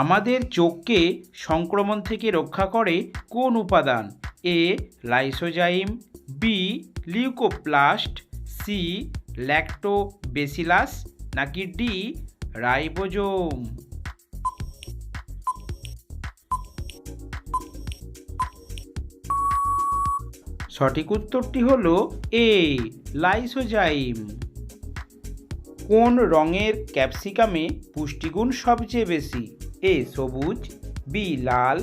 আমাদের চোখকে সংক্রমণ থেকে রক্ষা করে কোন উপাদান? A lysozyme, B leucoplast, C lactobacillus, নাকি ডি রাইবোজোম? সঠিক উত্তরটি হলো এ লাইসোজাইম। কোন রঙের ক্যাপসিকামে পুষ্টিগুণ সবচেয়ে বেশি? এ সবুজ, বি লাল,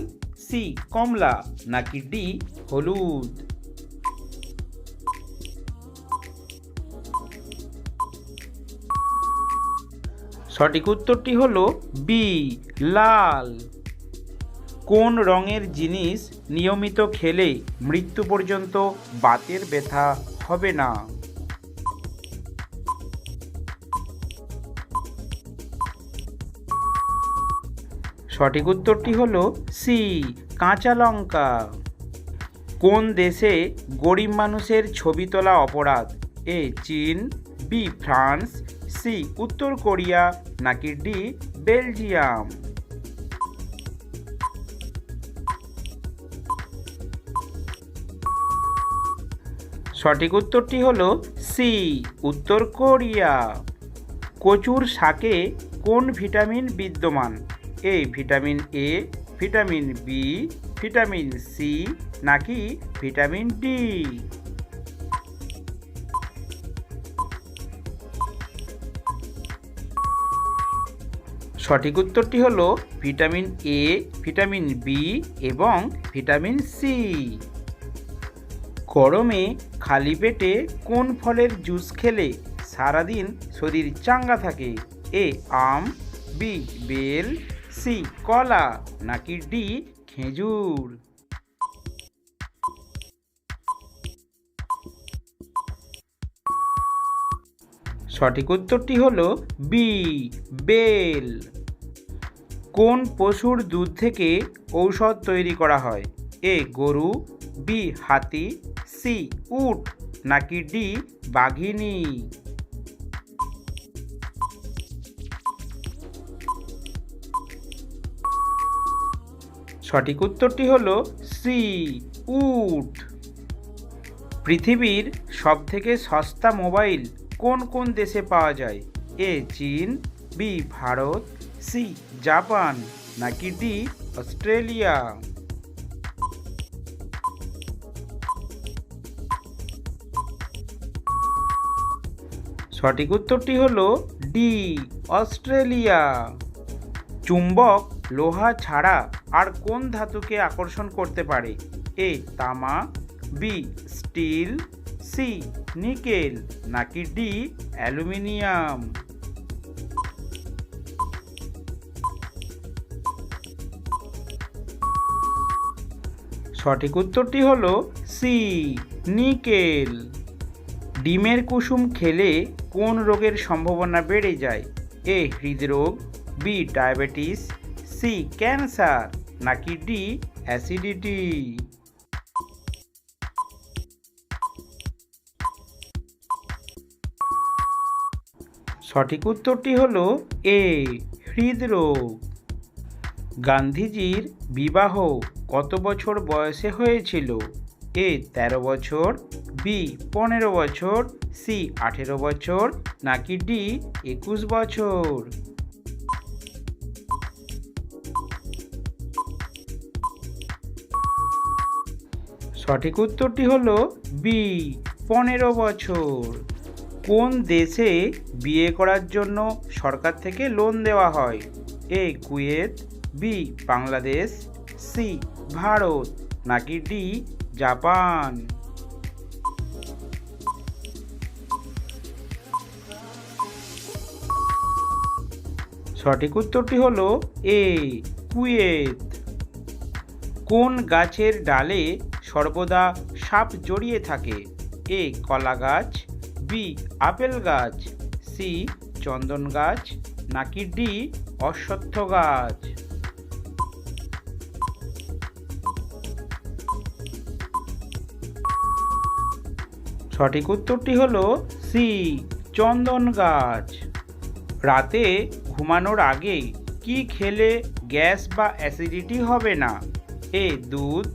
সি কমলা, নাকি ডি হলুদ? সঠিক উত্তরটি হলো বি লাল। কোন রঙের জিনিস নিয়মিত খেলে মৃত্যু পর্যন্ত বাতের ব্যথা হবে না? সঠিক উত্তরটি হলো সি কাঁচা লঙ্কা। কোন দেশে গরিব মানুষের ছবি তোলা অপরাধ? এ চীন, বি ফ্রান্স, সি উত্তর কোরিয়া, নাকি ডি বেলজিয়াম? সঠিক উত্তরটি হলো সি উত্তর কোরিয়া। কচুর শাকে কোন ভিটামিন বিদ্যমান? A vitamin A, vitamin B, vitamin C, নাকি ভিটামিন ডি? সঠিক উত্তরটি হলো ভিটামিন এ, ভিটামিন বি এবং ভিটামিন সি। গরমে খালি পেটে কোন ফলের জুস খেলে সারাদিন শরীর চাঙ্গা থাকে? এ আম, বি বেল, সি কলা, নাকি ডি খেজুর? সঠিক উত্তরটি হলো বি বেল। কোন পশুর দুধ থেকে ঔষধ তৈরি করা হয়? এ গরু, বি হাতি, সি উট, নাকি ডি বাঘিনী? সঠিক উত্তরটি হলো সি উট। পৃথিবীর সবথেকে সস্তা মোবাইল কোন কোন দেশে পাওয়া যায়? এ চীন, বি ভারত, সি জাপান, নাকি ডি অস্ট্রেলিয়া? সঠিক উত্তরটি হলো ডি অস্ট্রেলিয়া। চুম্বক লোহা ছাড়া আর কোন ধাতুকে আকর্ষণ করতে পারে? এ তামা, বি স্টিল, সি নিকেল, নাকি ডি অ্যালুমিনিয়াম? সঠিক উত্তরটি হলো সি নিকেল। ডিমের কুসুম খেলে কোন রোগের সম্ভাবনা বেড়ে যায়? এ হৃদরোগ, বি ডায়াবেটিস, সি ক্যান্সার, নাকি ডি অ্যাসিডিটি? সঠিক উত্তরটি হলো এ হৃদরোগ। গান্ধীজির বিবাহ কত বছর বয়সে হয়েছিল? এ 13 বছর, বি 15 বছর, সি 18 বছর, নাকি ডি 21 বছর? সঠিক উত্তরটি হলো বি 15 বছর। কোন দেশে বিয়ে করার জন্য সরকার থেকে লোন দেওয়া হয়? A Kuwait, B Bangladesh, C Bharat, নাকি ডি জাপান? সঠিক উত্তরটি হলো এ কুয়েত। কোন গাছের ডালে সর্বদা সাপ জড়িয়ে থাকে? এ কলা গাছ, বি আপেল গাছ, সি চন্দন গাছ, নাকি ডি অশ্বত্থ গাছ? সঠিক উত্তরটি হলো সি চন্দন গাছ। রাতে ঘুমানোর আগে কি কি খেলে গ্যাস বা অ্যাসিডিটি হবে না? এ দুধ,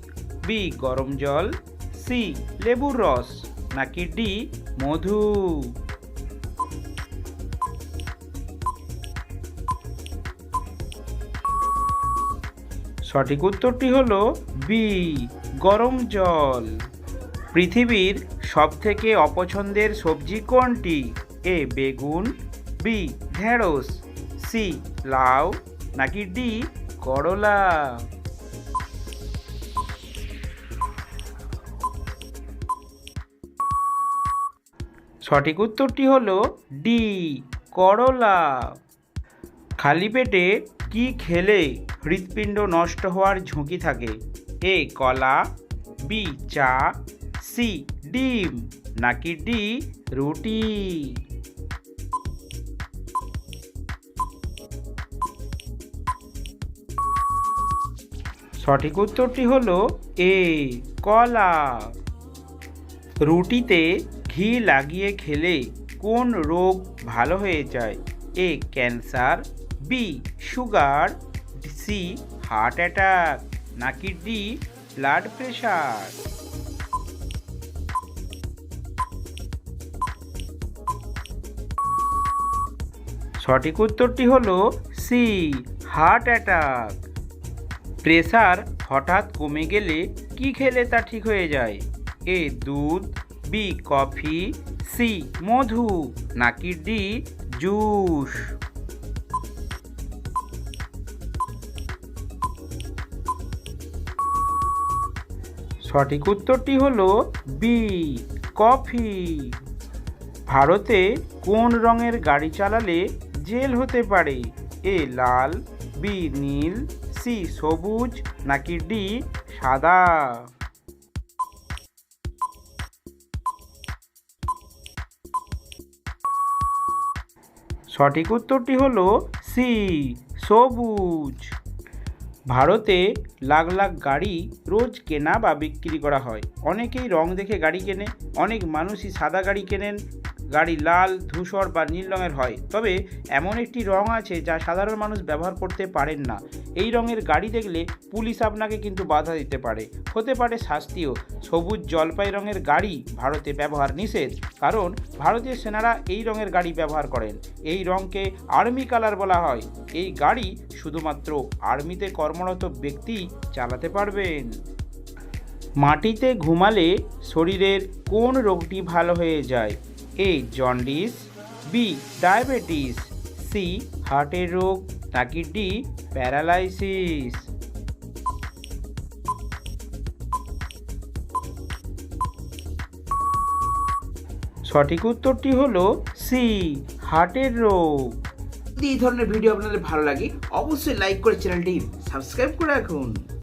বি গরম জল, সি লেবুর রস, নাকি ডি মধু? সঠিক উত্তরটি হলো বি গরম জল। পৃথিবীর সবথেকে অপছন্দের সবজি কোনটি? এ বেগুন, বি ঢেঁড়স, সি লাউ, নাকি ডি করলা? সঠিক উত্তরটি হলো ডি করলা। খালি পেটে কি খেলে হৃৎপিণ্ড নষ্ট হওয়ার ঝুঁকি থাকে? এ কলা, বি চা, সি ডিম, নাকি ডি রুটি? সঠিক উত্তরটি হলো এ কলা। রুটিতে ঘি লাগিয়ে খেলে কোন রোগ ভালো হয়ে যায়? A cancer, B sugar, C heart attack, নাকি ডি ব্লাড প্রেশার? সঠিক উত্তরটি হলো সি হার্ট অ্যাটাক। প্রেশার হঠাৎ কমে গেলে কি খেলে তা ঠিক হয়ে যায়? এ দুধ, বি কফি, সি মধু, নাকি ডি জুস? সঠিক উত্তরটি হলো বি কফি। ভারতে কোন রঙের গাড়ি চালালে জেল হতে পারে? এ লাল, বি নীল, সি সবুজ, নাকি ডি সাদা? সঠিক উত্তরটি হলো সি সবুজ। ভারতে লাখ লাখ গাড়ি রোজ কেনা বা বিক্রি করা হয়। অনেকেই রং দেখে গাড়ি কেনে, অনেক মানুষই সাদা গাড়ি কেনেন। গাড়ি লাল, ধূসর বা নীল রঙের হয়। তবে এমন একটি রং আছে যা সাধারণ মানুষ ব্যবহার করতে পারেন না। এই রঙের গাড়ি দেখলে পুলিশ আপনাকে কিন্তু বাধা দিতে পারে, হতে পারে শাস্তিও। সবুজ জলপাই রঙের গাড়ি ভারতে ব্যবহার নিষেধ, কারণ ভারতীয় সেনারা এই রঙের গাড়ি ব্যবহার করেন। এই রঙকে আর্মি কালার বলা হয়। এই গাড়ি শুধুমাত্র আর্মিতে কর্মরত ব্যক্তি চালাতে পারবেন। মাটিতে ঘুমালে শরীরের কোন রোগটি ভালো হয়ে যায়? A jaundice, B diabetes, C হার্টের রোগ, নাকি ডি প্যারালাইসিস? সঠিক উত্তরটি হলো সি হার্টের রোগ। যদি এই ধরনের ভিডিও আপনাদের ভালো লাগে অবশ্যই লাইক করে চ্যানেলটি সাবস্ক্রাইব করে রাখুন।